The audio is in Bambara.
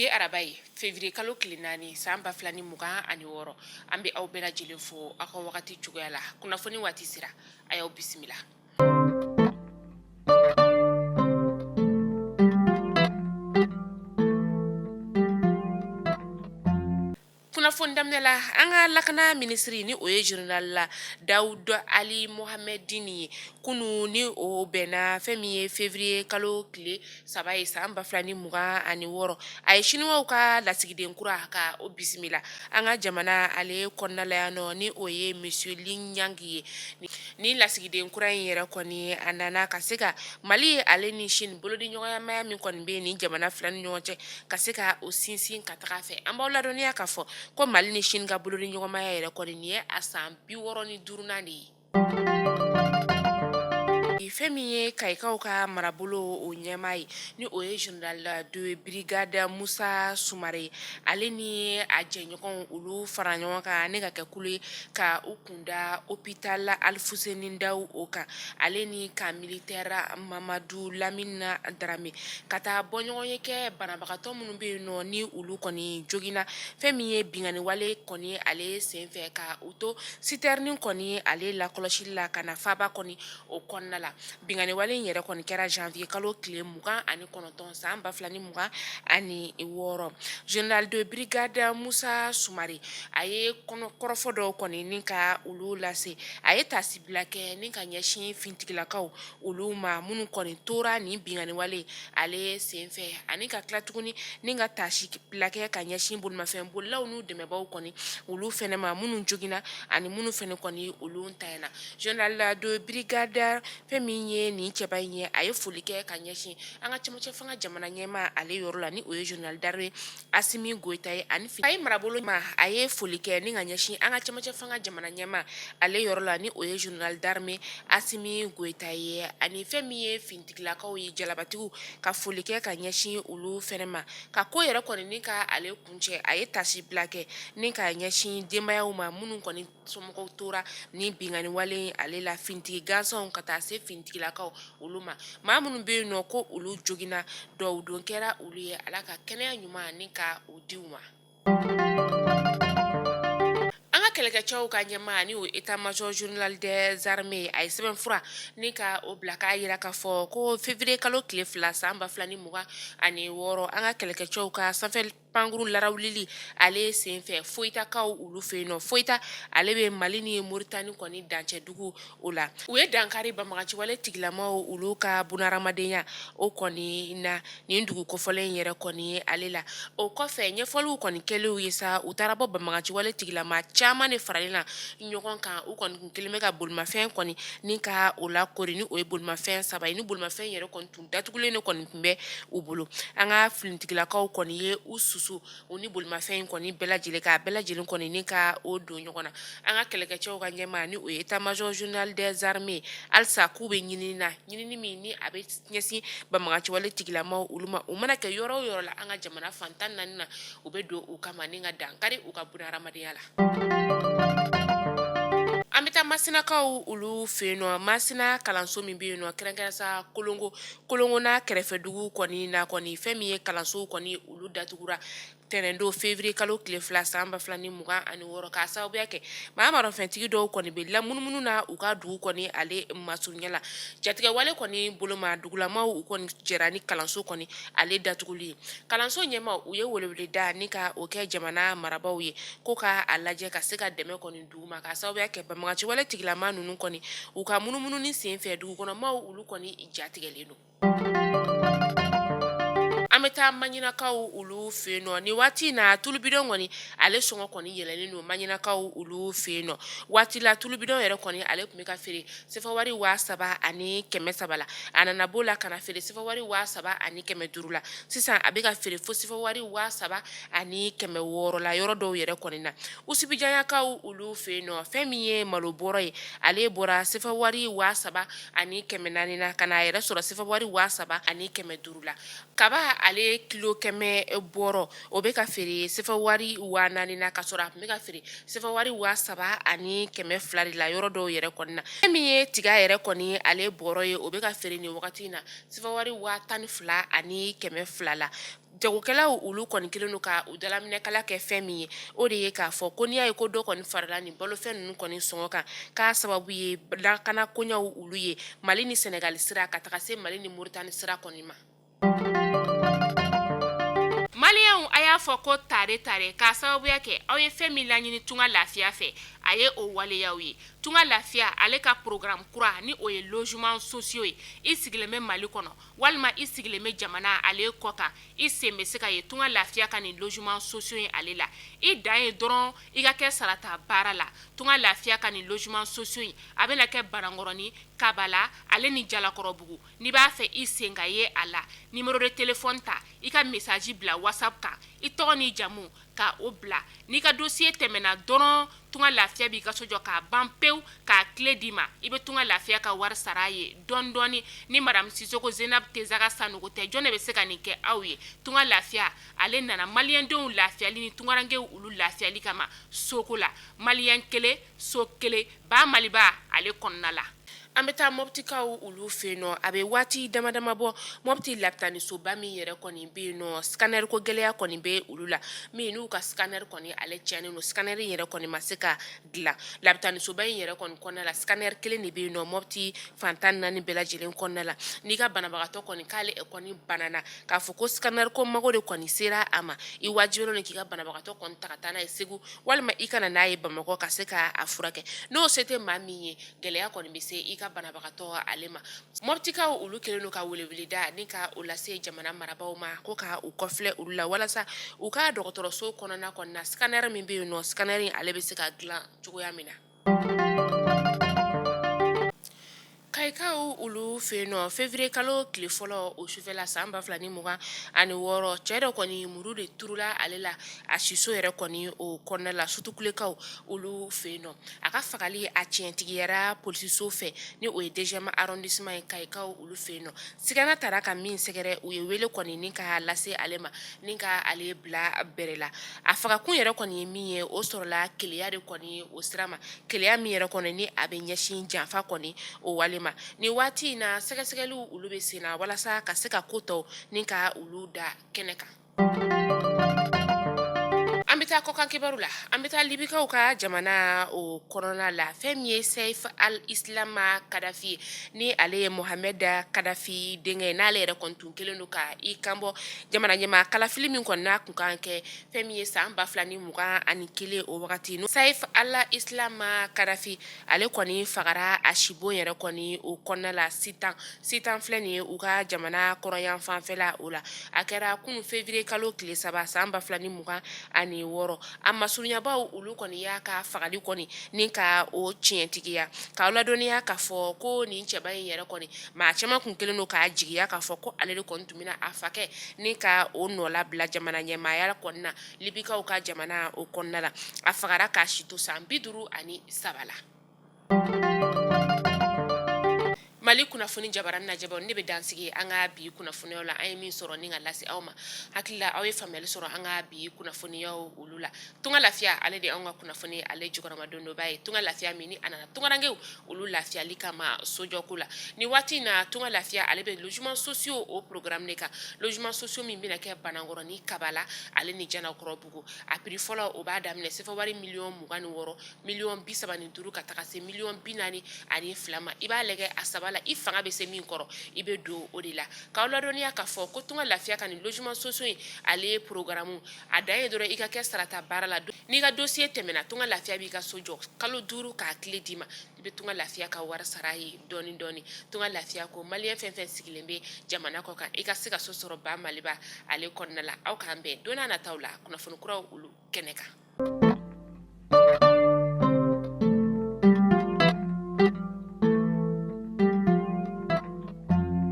Bi arabai février kalo tile 4 san 2026 an bɛ aw bɛɛ lajɛlen fo aw ka wagati cogoya la kunnafoni waati sera a y'aw bisimila. Kunnafoni daminɛ la an ka lakana minisiri ni o ye journal la Dawuda Ali Mohamedini ye kunu ni o bɛnna fɛn min ye février kalo tile 3 ye san 2026 a ye chinois ka lasigiden kura ka o bisimila an ka jamana ale kɔnɔna la yan nɔ ni o ye monsieur Lin Yang ye ni lasigiden kura in yɛrɛ kɔni a nana ka se ka Mali ale ni Chine bolodi ɲɔgɔnmaya min kɔni bɛ ni jamana fila ni ɲɔgɔn cɛ ka se ka o sinsin ka taga fɛ an b'aw ladɔnniya ka fɔ ko Mali ni Chine ka bolodi ɲɔgɔnmaya yɛrɛ kɔni ni ye a san 65 de ye. Fɛn min ye kayikaw ka marabolo o ɲɛmaa ye ni o ye général de brigade Musa Sumare ale ni a jɛɲɔgɔn olu fara ɲɔgɔn kan ne ka kɛ kulu ye ka u kunda hôpital Alfuseni Dawu o kan ale ni ka militaire Mamadu Lamina Darame ka taa bɔ ɲɔgɔn ye kɛ banabagatɔ minnu bɛ yen nɔ ni olu kɔni jogina fɛn min ye bingani wale kɔni ale senfɛ ka u to citerne kɔni ale la kɔlɔsili la ka na faba kɔni o kɔnɔna la bingani wale in yɛrɛ kɔni kɛra janvier kalo tile 29 san 2026 général de brigade Musa Sumare a ye kɔrɔfɔ dɔw kɔni ni ka olu lase a ye tasibila kɛ ni ka ɲɛsin fintigilakaw olu ma minnu kɔni tora ni bingani wale ale senfɛ ani ka tila tuguni ni ka tasibila kɛ ka ɲɛsin bolimafɛn bolilaw n'u dɛmɛbaw kɔni olu fɛnɛ ma minnu jogina ani minnu fɛnɛ kɔni olu ntayana général de brigade fɛn min ye nin cɛba in ye a ye foli kɛ ka ɲɛsin an ka cɛmancɛ fanga jamana ɲɛma ale yɔrɔ la ni o ye général Darme Asimi Goita ye ani a ye marabolo ma a ye foli kɛ ni ka ɲɛsin an ka cɛmancɛ fanga jamana ɲɛma ale yɔrɔ la ni o ye général Darme Asimi Goita ye ani fɛn min ye fintigilakaw ye jalabatigiw ka foli kɛ ka ɲɛsin olu fɛnɛ ma ka ko yɛrɛ kɔni ni ka ale kuncɛ a ye tasibila kɛ ni ka ɲɛsin denbayaw ma minnu kɔni somɔgɔw tora ni bingani wale ale la fintigi gansanw ka taa se fintigilakaw olu ma maa minnu bɛ yen nɔ ko olu jogina dɔw don kɛra olu ye ala ka kɛnɛya ɲuman ni ka o diw ma. An ka kɛlɛkɛcɛw ka ɲɛmaa ni o état-major général des armées a ye sɛbɛnfura ni ka o bila k'a yira k'a fɔ ko février kalo tile 2 san 2026 an ka kɛlɛkɛcɛw ka sanfɛ pankuru larawulili ale senfɛ foyitakaw olu fɛ yen nɔ foyita ale bɛ Mali ni Moritani kɔni dancɛ dugu o la u ye dankari banbaganciwale tigilamaw olu ka bunahadamadenya o kɔni na nin dugu kɔfɔlen yɛrɛ kɔni ale la o kɔfɛ ɲɛfɔliw kɔni kɛliw ye sa u taara bɔ banbaganciwale tigilama caman de faralen na ɲɔgɔn kan u kɔni kun kelen bɛ ka bolimafɛn kɔni ni ka o la kori ni o ye bolimafɛn 3 ye ni bolimafɛn yɛrɛ kɔni tun datugulen de kɔni tun bɛ u bolo an ka finitigilakaw kɔni ye u susu u ni bolimafɛn kɔni bɛɛ lajɛlen ka bɛɛ lajɛlen kɔni ni ka o don ɲɔgɔn na an ka kɛlɛkɛcɛw ka ɲɛmaa ni o ye état-major général des armées halisa k'u bɛ ɲinini na ɲinini min ni a bɛ ɲɛsin banbaganciwale tigilamaw olu ma u mana kɛ yɔrɔ o yɔrɔ la an ka jamana fantan 4 na u bɛ don u kama ni ka dankari u ka bunahadamadenya la. An bɛ taa Masinakaw olu fɛ yen nɔ Masina kalanso min bɛ yen nɔ kɛrɛnkɛrɛnnenya kolongo n'a kɛrɛfɛ dugu kɔni na kɔni fɛn min ye kalansow kɔni olu datugura tɛnɛndon février kalo tile 2 san 2026 k'a sababuya kɛ maamarɔfɛntigi dɔw kɔni bɛ lamunumunu na u ka dugu kɔni ale masurunya la jatigɛ wale kɔni boloma dugulamaw u kɔni jɛra ni kalanso kɔni ale datuguli ye kalanso ɲɛma u ye weleweleda ni ka o kɛ jamana marabaw ye ko ka a lajɛ ka se ka dɛmɛ kɔni dugu ma k'a sababuya kɛ banbaganciwale tigilama ninnu kɔni u ka munumunu ni senfɛ dugukɔnɔmaw olu kɔni jatigɛlen don. An bɛ taa Maɲinakaw olu fɛ yen nɔ ni waati in na tulubidɔn kɔni ale sɔngɔ kɔni yɛlɛlen don Maɲinakaw olu fɛ yen nɔ waati la tulubidɔn yɛrɛ kɔni ale tun bɛ ka feere sefawari 3,000 ani 300 la a nana b'o la ka na feere sefawari 3,000 ani 500 la sisan a bɛ ka feere fo sefawari 3,000 ani 600 la yɔrɔ dɔw yɛrɛ kɔni na Usibijanyakaw olu fɛ yen nɔ fɛn min ye malo bɔrɔ ye ale bɔra sefawari 3,000 ani 400 na ka na a yɛrɛ sɔrɔ sefawari 3,000 ani 500 la kaba ale kilo 100 bɔrɔ o bɛ ka feere sefawari 4,000 na ka sɔrɔ a tun bɛ ka feere sefawari 3,000 ani 200 de la yɔrɔ dɔw yɛrɛ kɔni na fɛn min ye tiga yɛrɛ kɔni ale bɔrɔ ye o bɛ ka feere nin wagati in na sefawari 12,000 ani 200 la jagokɛlaw olu kɔni kelen don ka u dalaminɛkala kɛ fɛn min ye o de ye k'a fɔ ko n'i y'a ye ko dɔ kɔni farala nin balofɛn ninnu kɔni sɔngɔ kan k'a sababu ye lakana koɲɛw olu ye Mali ni Senegal sira ka taga se Mali ni Mauritanie sira kɔni ma. Maliyɛnw a y'a fɔ ko tare k'a sababuya kɛ aw ye fɛn min laɲini tunga lafiya fɛ a ye o waleyaw ye. Tunga lafiya ale ka programme kura ni o ye logement sociaux ye i sigilen bɛ Mali kɔnɔ walima i sigilen bɛ jamana ale kɔ kan i sen bɛ se ka ye tunga lafiya ka nin logement sociaux ye ale la i dan ye dɔrɔn i ka kɛ sarata baara la. Tunga lafiya ka nin logement sociaux in a bɛna kɛ Banankɔrɔni, Kabala ale ni Jalakɔrɔbugu n'i b'a fɛ i sen ka ye a la numéro de téléphone ta i ka message bila WhatsApp kan i tɔgɔ ni jamu ka o bila n'i ka dossier tɛmɛna dɔrɔn tunga lafiya b'i ka so jɔ k'a ban pewu k'a clé d'i ma i bɛ tunga lafiya ka wari sara a ye dɔɔni dɔɔni ni Madame Sisoko Zenab Tesaga Sanogo tɛ jɔn de bɛ se ka nin kɛ aw ye. Tunga lafiya ale nana maliyɛndenw lafiyali ni tungarankew olu lafiyali kama soko la maliyɛn kelen so kelen ba Maliba ale kɔnɔna la. An bɛ taa Moptikaw olu fɛ yen nɔ a bɛ waati dama dama bɔ Mopti lapitanisoba min yɛrɛ kɔni bɛ yen nɔ scanner ko gɛlɛya kɔni bɛ olu la min n'u ka scanner kɔni ale tiɲɛnen don scanner in yɛrɛ kɔni ma se ka dilan lapitanisoba in yɛrɛ kɔni kɔnɔna la scanner kelen de bɛ yen nɔ Mopti fantan naani bɛɛ lajɛlen kɔnɔna la n'i ka banabagatɔ kɔni k'ale kɔni banana k'a fɔ ko scanner ko mago de kɔni sera a ma i wajibiyalen k'i ka banabagatɔ kɔni ta ka taa n'a ye Segu walima i kana n'a ye Bamakɔ ka se k'a furakɛ n'o se tɛ maa min ye gɛlɛya kɔni bɛ se i ka banabagatɔ ale ma. Moptikaw olu kelen don ka weleweleda ni ka o lase jamana marabaw ma ko ka u kɔfilɛ olu la walasa u ka dɔgɔtɔrɔso kɔnɔna na scanner min bɛ yen nɔ scanner in ale bɛ se ka dilan cogoya min na. Kayikaw olu fɛ yen nɔ février kalo tile fɔlɔ o sufɛla san 2026 cɛ dɔ kɔni muru de turula ale la a siso yɛrɛ kɔni o kɔnɔna la sutukulekaw olu fɛ yen nɔ a ka fagali a tiɲɛtigiyara polisiso fɛ ni o ye 2e arrondissement ye Kayikaw olu fɛ yen nɔ sigana taara ka min sɛgɛrɛ u ye wele kɔni ni ka lase ale ma ni ka ale bila bɛrɛ la a fagakun yɛrɛ kɔni ye min ye o sɔrɔla keleya de kɔni o sira ma keleya min yɛrɛ kɔni ni a bɛ ɲɛsin janfa kɔni o wale ma ni waati in na sɛgɛsɛgɛliw olu bɛ sen na walasa ka se ka ko tɔw ni ka olu da kɛnɛ kan. An bɛ taa kɔkan kibaru la an bɛ taa libikaw ka jamana o kɔnɔna la fɛn min ye Saif al-Islam Kadafi ni ale ye Mohamed Kadafi denkɛ n'ale yɛrɛ kɔni tun kelen don ka i kanbɔ jamana ɲɛmaa kalafili min kɔni n'a kun kan kɛ fɛn min ye san 2021 o wagati no Saif al-Islam Kadafi ale kɔni fagara a sibon yɛrɛ kɔni o kɔnɔna la sitan filɛ nin ye u ka jamana kɔrɔyan fanfɛla o la a kɛra kunu février kalo tile 3 san 2026 a masurunyabaw olu kɔni y'a ka fagali kɔni ni ka o tiɲɛtigiya k'aw ladɔnniya k'a fɔ ko nin cɛba in yɛrɛ kɔni maa caman kun kelen don k'a jigiya k'a fɔ ko ale de kɔni tun bɛna a fakɛ ni ka o nɔ labila jamana ɲɛmaaya kɔni na libikaw ka jamana o kɔnɔna la a fagara k'a si to san 53 la. Mali kunnafoni jabaranin na jabaw ne bɛ dansigi an ka bi kunnafoniyaw la an ye min sɔrɔ ni ka lase aw ma hakilila aw ye faamuyali sɔrɔ an ka bi kunnafoniyaw olu la tunga lafiya ale de an ka kunnafoni ale jukɔrɔma don dɔ b'a ye tunga lafiya min ni a nana tungarankew olu lafiyali kama sojɔko la ni waati in na tunga lafiya ale bɛ logement sociaux o programme de kan logement sociaux min bɛna kɛ Banankɔrɔni Kabala ale ni Jalakɔrɔbugu a prix fɔlɔ o b'a daminɛ sefawari 26 miliyɔn 35 ka taga se miliyɔn 42 ma i b'a lajɛ a saba la i fanga bɛ se min kɔrɔ i bɛ don o de la k'aw ladɔnniya k'a fɔ ko tunga lafiya ka nin logement sociaux in ale programme a dan ye dɔrɔn i ka kɛ sarata baara la n'i ka dossier tɛmɛna tunga lafiya b'i ka so jɔ kalo 5 k'a tile d'i ma i bɛ tunga lafiya ka wari sara ye dɔɔni dɔɔni tunga lafiya ko maliyɛn fɛn fɛn sigilen bɛ jamana kɔ kan i ka se ka so sɔrɔ ba Maliba ale kɔnɔna la aw k'an bɛn don n'a nataw la kunnafoni kuraw olu kɛnɛ kan.